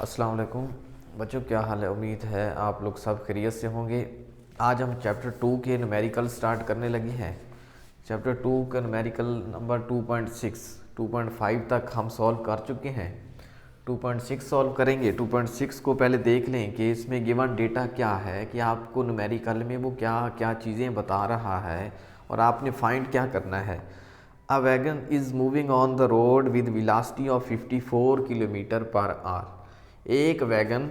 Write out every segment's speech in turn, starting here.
अस्सलाम वालेकुम बच्चों, क्या हाल है। उम्मीद है आप लोग सब खैरियत से होंगे। आज हम चैप्टर 2 के न्यूमेरिकल स्टार्ट करने लगे हैं। चैप्टर 2 का न्यूमेरिकल नंबर 2.6 2.5 तक हम सॉल्व कर चुके हैं। 2.6 सॉल्व करेंगे। 2.6 को पहले देख लें कि इसमें गिवन डेटा क्या है, कि आपको न्यूमेरिकल में वो क्या क्या चीज़ें बता रहा है और आपने फाइंड क्या करना है। A wagon is moving on the road with velocity of 54 kilometre per our. एक वैगन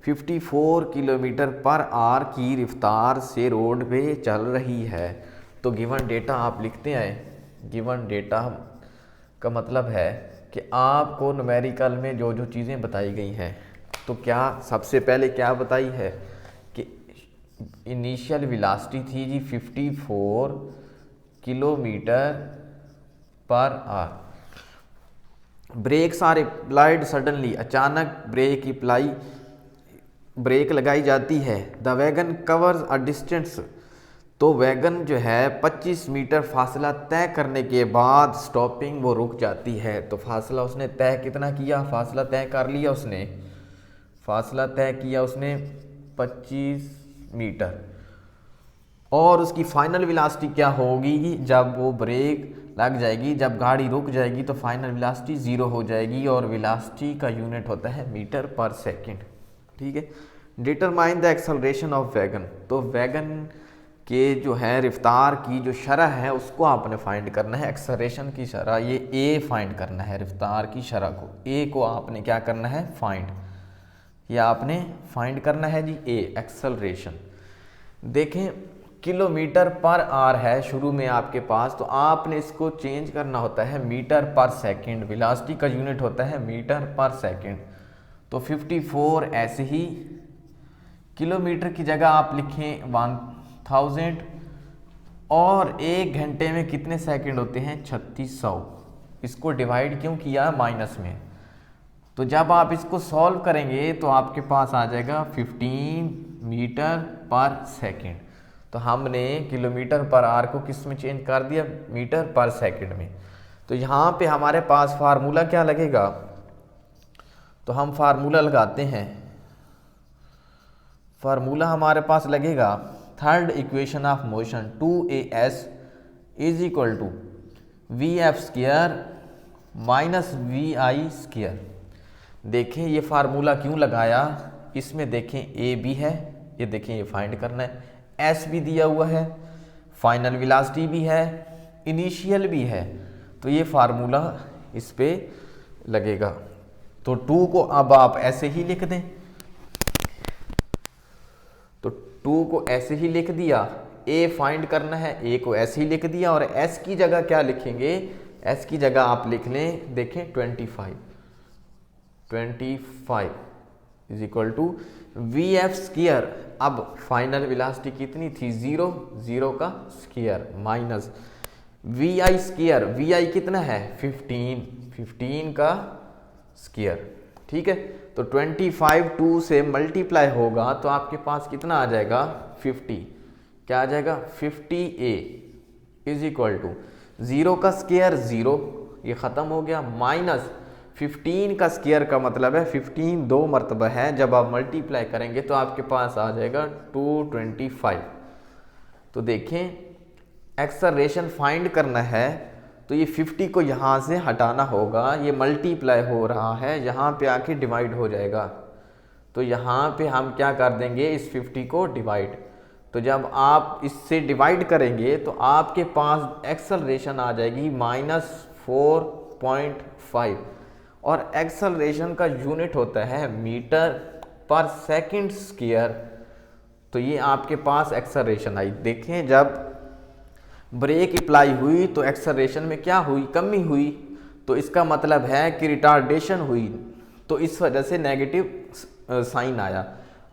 54 किलोमीटर पर आवर की रफ्तार से रोड पे चल रही है। तो गिवन डेटा आप लिखते आए। गिवन डेटा का मतलब है कि आपको न्यूमेरिकल में जो जो चीज़ें बताई गई हैं, तो क्या सबसे पहले क्या बताई है कि इनिशियल वेलोसिटी थी जी 54 kilometre per hour. Brakes are applied suddenly, अचानक ब्रेक लगाई जाती है। The wagon covers a distance, तो वैगन जो है 25 मीटर फासला तय करने के बाद स्टॉपिंग वो रुक जाती है। तो फासला उसने तय कितना किया, फासला तय कर लिया उसने, फासला तय किया उसने 25 मीटर। और उसकी फाइनल वेलोसिटी क्या होगी, जब वो ब्रेक लग जाएगी, जब गाड़ी रुक जाएगी तो फाइनल वेलोसिटी 0 हो जाएगी। और वेलोसिटी का यूनिट होता है मीटर पर सेकंड। ठीक है। Determine the acceleration of wagon, तो वैगन के जो है रफ्तार की जो शरह है उसको आपने फाइंड करना है। एक्सेलरेशन की शरह ये ए फाइंड करना है, रफ्तार की शरह को, ए को आपने क्या करना है, फाइंड। ये आपने फाइंड करना है जी ए, एक्सेलरेशन। देखें किलोमीटर पर आवर है शुरू में आपके पास, तो आपने इसको चेंज करना होता है मीटर पर सेकंड। वेलोसिटी का यूनिट होता है मीटर पर सेकंड। तो 54 ऐसे ही, किलोमीटर की जगह आप लिखें 1000। और एक घंटे में कितने सेकंड होते हैं, 3600। इसको डिवाइड क्यों किया, माइनस में। तो जब आप इसको सॉल्व करेंगे तो आपके पास आ जाएगा 15 मीटर पर सेकंड। तो हमने किलोमीटर पर आवर को किस में चेंज कर दिया, मीटर पर सेकंड में। तो यहाँ पे हमारे पास फार्मूला क्या लगेगा, तो हम फार्मूला लगाते हैं। फार्मूला हमारे पास लगेगा third equation of motion 2as is equal to V F square minus we I square. देखें ये फार्मूला क्यों लगाया, इसमें देखें ए भी है, ये देखें ये फाइंड करना है, एस भी दिया हुआ है, फाइनल वेलोसिटी भी है, इनिशियल भी है। तो ये फार्मूला इस पे लगेगा। तो 2 को अब आप ऐसे ही लिख दें, तो 2 को ऐसे ही लिख दिया। ए फाइंड करना है, ए को ऐसे ही लिख दिया। और एस की जगह क्या लिखेंगे, एस की जगह आप लिख लें, देखें 25 is equal to V F square. अब फाइनल वेलोसिटी कितनी थी, 0 का square minus we I square. V I कितना है, 15 का स्क्वायर। ठीक है। तो 25 2 से मल्टीप्लाई होगा तो आपके पास कितना आ जाएगा, 50। क्या आ जाएगा, 50a इज इक्वल टू 0 का स्क्वायर 0, ये ख़त्म हो गया, माइनस 15 का स्क्वायर का मतलब है 15 दो मरतबा है, जब आप मल्टीप्लाई करेंगे तो आपके पास आ जाएगा 225। तो देखें एक्सेलरेशन फाइंड करना है, तो ये 50 को यहाँ से हटाना होगा, ये मल्टीप्लाई हो रहा है, यहाँ पे आके डिवाइड हो जाएगा। तो यहाँ पे हम क्या कर देंगे, इस 50 को डिवाइड। तो जब आप इससे डिवाइड करेंगे तो आपके पास एक्सेलरेशन आ जाएगी -4.5। और एक्सेलरेशन का यूनिट होता है मीटर पर सेकंड स्क्वायर। तो ये आपके पास एक्सेलरेशन आई। देखें जब ब्रेक अप्लाई हुई तो एक्सेलरेशन में क्या हुई, कमी हुई। तो इसका मतलब है कि रिटार्डेशन हुई, तो इस वजह से नेगेटिव साइन आया।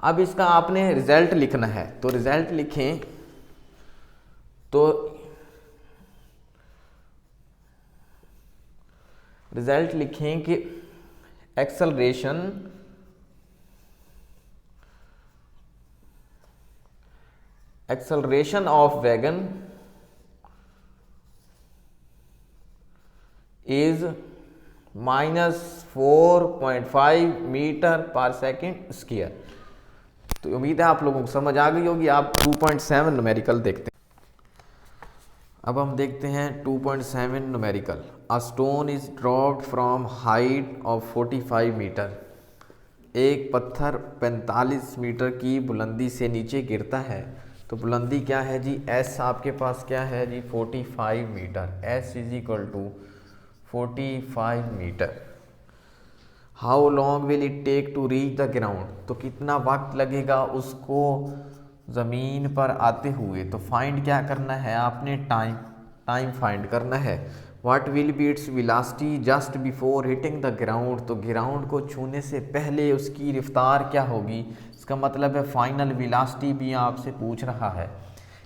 अब इसका आपने रिजल्ट लिखना है, तो रिजल्ट लिखें। तो रिजल्ट लिखें कि acceleration of wagon is -4.5 metre per second square. तो उम्मीद है आप लोगों को समझ आ गई होगी। आप 2.7 न्यूमेरिकल देखते हैं। अब हम देखते हैं 2.7 numerical. A stone is dropped from height of 45 metre. एक पत्थर 45 मीटर की बुलंदी से नीचे गिरता है। तो बुलंदी क्या है जी? एस आपके पास क्या है जी? 45 metre. S is equal to 45 metre. How long will it take to reach the ground? तो कितना वक्त लगेगा उसको ज़मीन पर आते हुए? तो फाइंड क्या करना है आपने? टाइम फाइंड करना है। What will be its velocity just before hitting the ground? तो ग्राउंड को छूने से पहले उसकी रफ्तार क्या होगी? इसका मतलब है फाइनल वेलोसिटी भी आपसे पूछ रहा है।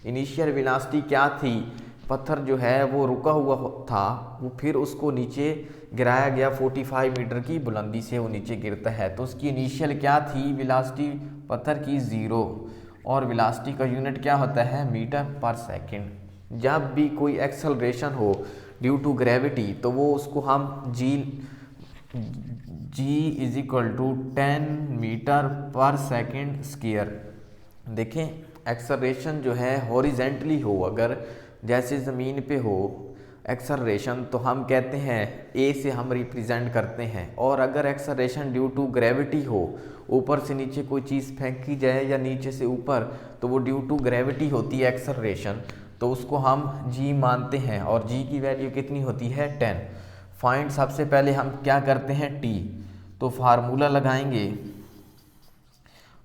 इनिशियल वेलोसिटी क्या थी? पत्थर जो है वो रुका हुआ था, वो फिर उसको नीचे गिराया गया 45 मीटर की बुलंदी से वो नीचे गिरता है। तो उसकी इनिशियल क्या थी वेलोसिटी पत्थर की? 0। और वेलोसिटी का यूनिट क्या होता है? मीटर पर सेकंड। जब भी कोई एक्सेलरेशन हो ड्यू टू ग्रेविटी तो वो उसको हम जी इज इक्वल टू 10 मीटर पर सेकंड स्क्वायर। देखें, एक्सेलरेशन जो है हॉरिजेंटली हो, अगर जैसे ज़मीन पे हो एक्सेलरेशन तो हम कहते हैं ए से हम रिप्रेजेंट करते हैं। और अगर एक्सेलरेशन ड्यू टू ग्रेविटी हो, ऊपर से नीचे कोई चीज़ फेंकी जाए या नीचे से ऊपर, तो वो ड्यू टू ग्रेविटी होती है एक्सेलरेशन, तो उसको हम जी मानते हैं। और जी की वैल्यू कितनी होती है? 10। फाइंड सबसे पहले हम क्या करते हैं? टी। तो फार्मूला लगाएंगे,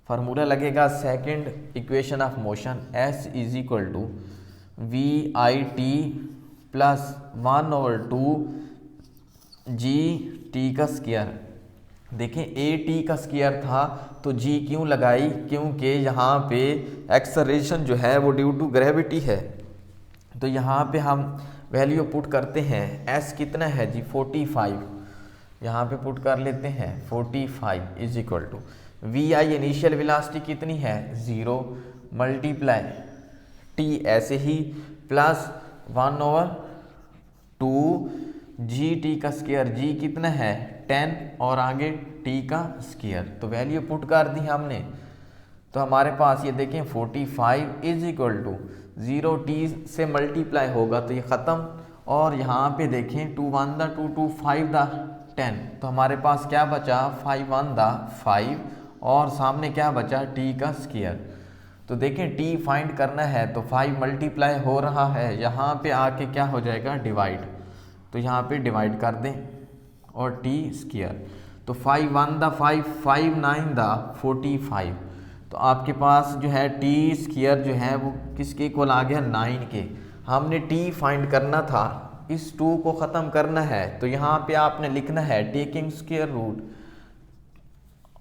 फार्मूला लगेगा second equation of motion, s is equal to v i t plus 1/2 g t का स्क्वायर। देखें, ए टी का स्क्वायर था तो जी क्यों लगाई? क्योंकि यहाँ पे एक्सेलरेशन जो है वो ड्यू टू ग्रेविटी है। तो यहाँ पे हम वैल्यू पुट करते हैं। एस कितना है जी? 45। यहाँ पे पुट कर लेते हैं 45 is equal to v i initial velocity कितनी है? 0 मल्टीप्लाई टी ऐसे ही प्लस 1/2 जी टी का स्क्वायर। जी कितना है? 10 और आगे टी का स्क्वायर। तो वैल्यू पुट कर दी हमने। तो हमारे पास ये देखें 45 इज इक्वल टू 0 टी से मल्टीप्लाई होगा तो ये ख़त्म। और यहाँ पे देखें 2 1 द 2 2 5 द 10। तो हमारे पास क्या बचा? 5 1 द 5 और सामने क्या बचा? टी का स्क्वायर। तो देखें टी फाइंड करना है तो 5 मल्टीप्लाई हो रहा है, यहाँ पे आके क्या हो जाएगा? डिवाइड। तो यहाँ पे डिवाइड कर दें और टी स्क्वायर। तो 5 1 द 5 5 9 द 45। तो आपके पास जो है टी स्क्वायर जो है वो किसके इक्वल आ गया? 9 के। हमने टी फाइंड करना था, इस 2 को ख़त्म करना है। तो यहाँ पे आपने लिखना है taking square root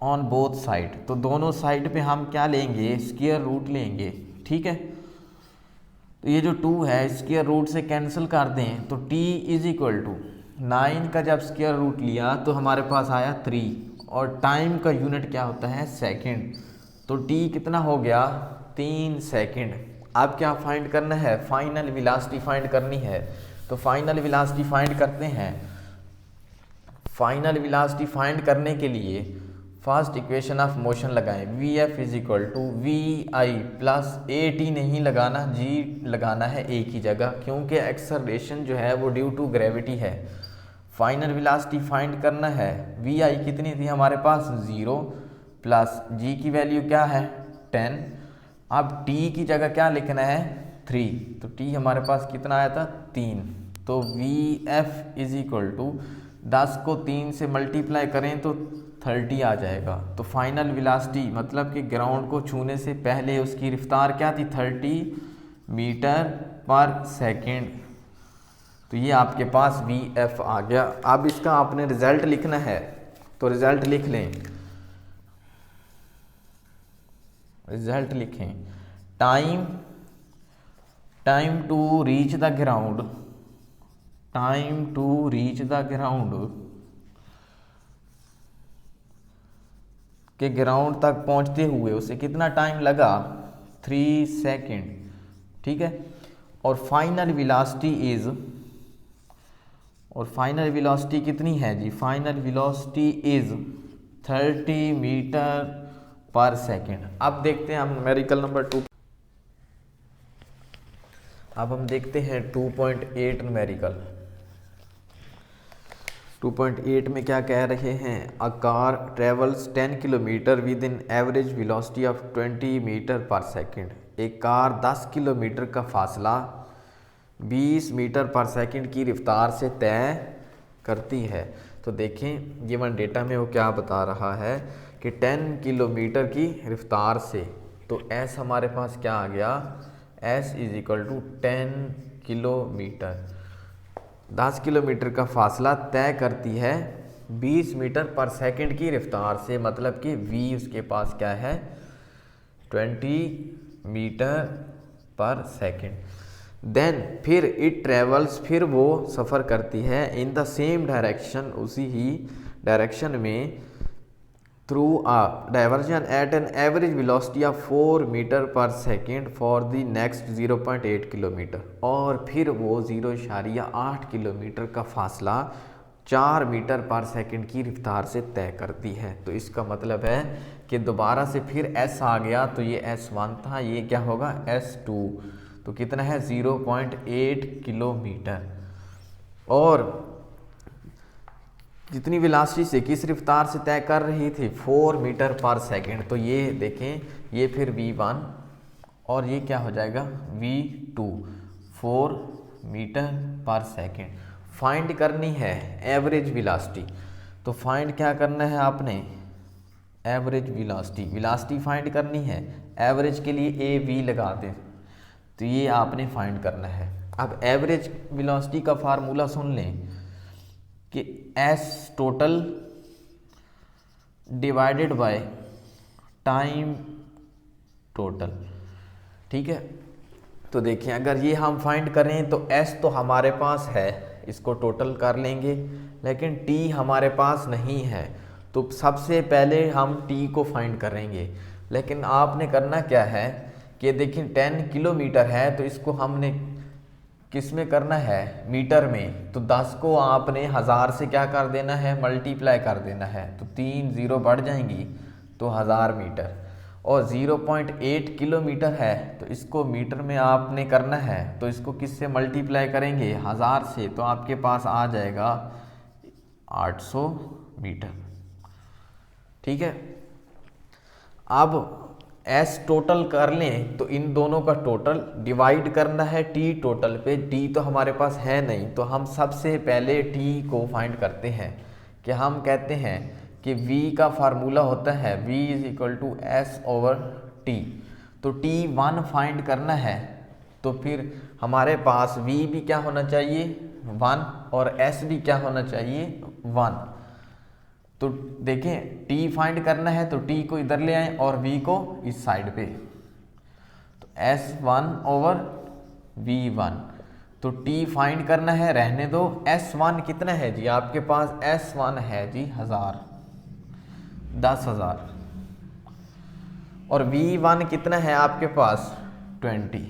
on both side. तो दोनों साइड पे हम क्या लेंगे? स्क्वायर रूट लेंगे। ठीक है, तो ये जो 2 है स्क्वायर रूट से कैंसिल कर दें तो t इज इक्वल टू 9 का जब स्क्वायर रूट लिया तो हमारे पास आया 3 और टाइम का यूनिट क्या होता है? सेकंड। तो t कितना हो गया? 3 सेकंड। अब क्या फाइंड करना है? फाइनल वेलोसिटी फाइंड करनी है। तो फाइनल वेलोसिटी फाइंड करते हैं। फाइनल वेलोसिटी फाइंड करने के लिए फर्स्ट इक्वेशन ऑफ मोशन लगाएं। V f is equal to v i plus a t नहीं लगाना, जी लगाना है ए की जगह, क्योंकि एक्सेलरेशन जो है वो ड्यू टू ग्रेविटी है। फाइनल वेलोसिटी फाइंड करना है। वी आई कितनी थी हमारे पास? 0 प्लस जी की वैल्यू क्या है? 10। अब टी की जगह क्या लिखना है? 3। तो टी हमारे पास कितना आया था? 3। तो v f is equal to 10 को 3 से मल्टीप्लाई करें तो 30 आ जाएगा। तो फाइनल वेलोसिटी मतलब कि ग्राउंड को छूने से पहले उसकी रफ्तार क्या थी? 30 मीटर पर सेकंड। तो ये आपके पास वी एफ आ गया। अब इसका आपने रिजल्ट लिखना है, तो रिजल्ट लिख लें। रिजल्ट लिखें, time to reach the ground, time to reach the ground के ग्राउंड तक पहुंचते हुए उसे कितना टाइम लगा? 3 सेकंड। ठीक है, और फाइनल वेलोसिटी इज और फाइनल वेलोसिटी कितनी है जी, final velocity is 30 metre per second. अब देखते हैं हम न्यूमेरिकल नंबर 2। अब हम देखते हैं 2.8 न्यूमेरिकल। 2.8 में क्या कह रहे हैं, a car travels 10 kilometre within average velocity of 20 metre per second. एक कार 10 किलोमीटर का फासला 20 मीटर पर सेकेंड की रफ्तार से तय करती है। तो देखें गिवन डेटा में वो क्या बता रहा है कि 10 किलोमीटर की रफ्तार से, तो एस हमारे पास क्या आ गया, s is equal to 10 kilometre, 10 kilometre का फासला तय करती है 20 मीटर पर सेकंड की रफ्तार से, मतलब कि v उसके पास क्या है 20 मीटर पर सेकंड। देन फिर इट ट्रेवल्स, फिर वो सफ़र करती है इन द सेम डायरेक्शन, उसी ही डायरेक्शन में, through a diversion at an average velocity of 4 metre per second for the next 0.8 kilometre. और फिर वो 0.8 किलोमीटर का फासला 4 मीटर पर सेकेंड की रफ्तार से तय करती है। तो इसका मतलब है कि दोबारा से फिर S आ गया, तो ये S1 था, ये क्या होगा S2, तो कितना है 0.8 किलोमीटर। और जितनी वेलोसिटी से किस रफ्तार से तय कर रही थी, 4 मीटर पर सेकेंड। तो ये देखें, ये फिर V1 और ये क्या हो जाएगा V2, 4 metre per second. Find करनी है एवरेज वेलोसिटी, तो फाइंड क्या करना है आपने, एवरेज वेलोसिटी, वेलोसिटी फाइंड करनी है। एवरेज के लिए AV लगा दें, तो ये आपने फाइंड करना है। अब एवरेज वेलोसिटी का फार्मूला सुन लें कि S total divided by time total, ठीक है। तो देखिए अगर ये हम फाइंड करें तो S तो हमारे पास है, इसको टोटल कर लेंगे, लेकिन T हमारे पास नहीं है, तो सबसे पहले हम T को फाइंड करेंगे। लेकिन आपने करना क्या है कि देखिए 10 किलोमीटर है, तो इसको हमने किस में करना है, मीटर में, तो 10 को आपने 1000 से क्या कर देना है, मल्टीप्लाई कर देना है, तो 3 0 बढ़ जाएंगी, तो 1000 मीटर। और 0.8 किलोमीटर है, तो इसको मीटर में आपने करना है, तो इसको किससे मल्टीप्लाई करेंगे, 1000 से, तो आपके पास आ जाएगा 800 मीटर, ठीक है। अब S टोटल कर लें, तो इन दोनों का टोटल डिवाइड करना है T टोटल पे। T तो हमारे पास है नहीं, तो हम सबसे पहले T को फाइंड करते हैं कि हम कहते हैं कि V का फार्मूला होता है V is equal to S over T। तो T1 फाइंड करना है, तो फिर हमारे पास V भी क्या होना चाहिए 1 और S भी क्या होना चाहिए 1। तो देखें T फाइंड करना है, तो T को इधर ले आए और V को इस साइड पे, तो S1 ओवर V1। तो T फाइंड करना है, रहने दो। S1 कितना है जी आपके पास, S1 है जी 1000, 10,000, और V1 कितना है आपके पास 20,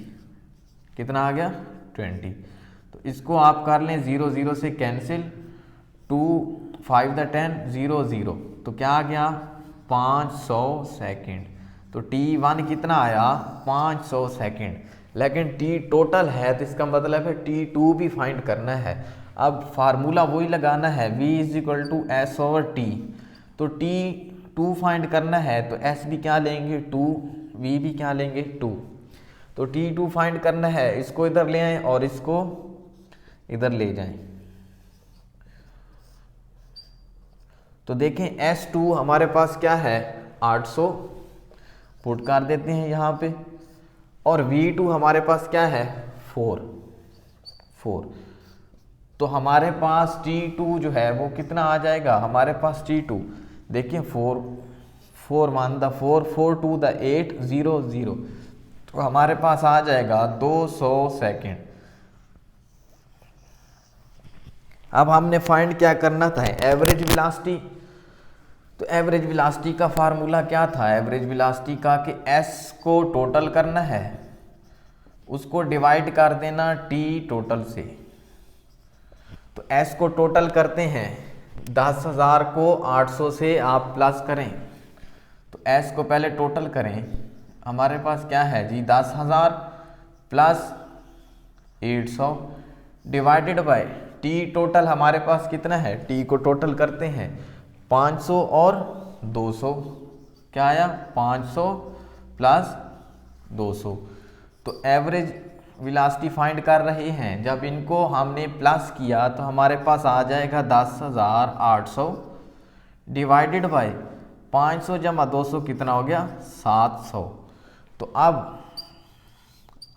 कितना आ गया 20। तो इसको आप कर लें 0 0 से कैंसिल, 2 5 द 10 0 0, तो क्या आ गया 500 सेकेंड। तो T1 कितना आया 500 सेकेंड, लेकिन T टोटल है, तो इसका मतलब है T2 भी फाइंड करना है। अब फार्मूला वही लगाना है V is equal to S over T। तो T2 फाइंड करना है, तो S भी क्या लेंगे 2, V भी क्या लेंगे 2। तो T2 फाइंड करना है, इसको इधर ले आए और इसको इधर ले जाएं। तो देखें S2 हमारे पास क्या है 800, पुट कर देते हैं यहाँ पे, और V2 हमारे पास क्या है 4। तो हमारे पास T2 जो है वो कितना आ जाएगा, हमारे पास T2 देखिए 4 1 द 4 4 2 द 8 0 0, तो हमारे पास आ जाएगा 200 सेकेंड। अब हमने फाइंड क्या करना था, एवरेज वेलोसिटी। तो एवरेज वेलोसिटी का फार्मूला क्या था, एवरेज वेलोसिटी का कि S को टोटल करना है, उसको डिवाइड कर देना T टोटल से। तो S को टोटल करते हैं, 10,000 को 800 से आप प्लस करें, तो S को पहले टोटल करें। हमारे पास क्या है जी, 10,000 plus 800 divided by T total हमारे पास कितना है, T को टोटल करते हैं 500 और 200, क्या आया 500 प्लस 200। तो एवरेज वेलोसिटी फाइंड कर रहे हैं, जब इनको हमने प्लस किया तो हमारे पास आ जाएगा 10,800 डिवाइडेड बाय 500 जमा 200 कितना हो गया 700। तो अब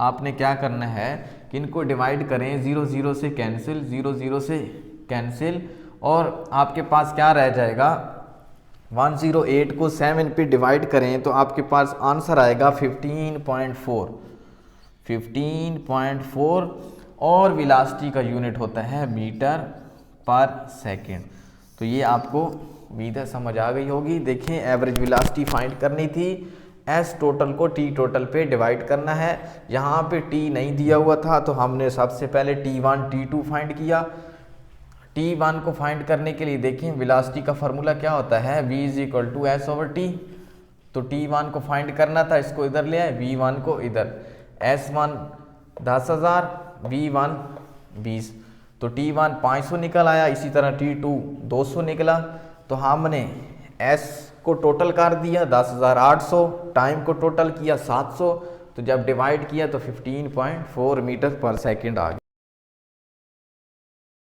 आपने क्या करना है कि इनको डिवाइड करें, 0 0 से कैंसिल, 0 0 से कैंसिल, और आपके पास क्या रह जाएगा 108 को 7 पे डिवाइड करें तो आपके पास आंसर आएगा 15.4 और वेलोसिटी का यूनिट होता है मीटर पर सेकंड। तो ये आपको उम्मीद है समझ आ गई होगी। देखें, एवरेज वेलोसिटी फाइंड करनी थी, एस टोटल को टी टोटल पे डिवाइड करना है। यहाँ पे टी नहीं दिया हुआ था तो हमने सबसे पहले T1 T2 फाइंड किया। T1 को फाइंड करने के लिए देखें वेलोसिटी का फार्मूला क्या होता है, V = S/T। तो T1 को फाइंड करना था, इसको इधर ले आए, V1 को इधर, S1 10,000, V1 20, तो T1 500 निकल आया, इसी तरह T2 200 निकला। तो हमने S को टोटल कर दिया 10,800, टाइम को टोटल किया 700, तो जब डिवाइड किया तो 15.4 मीटर पर सेकंड आ गया।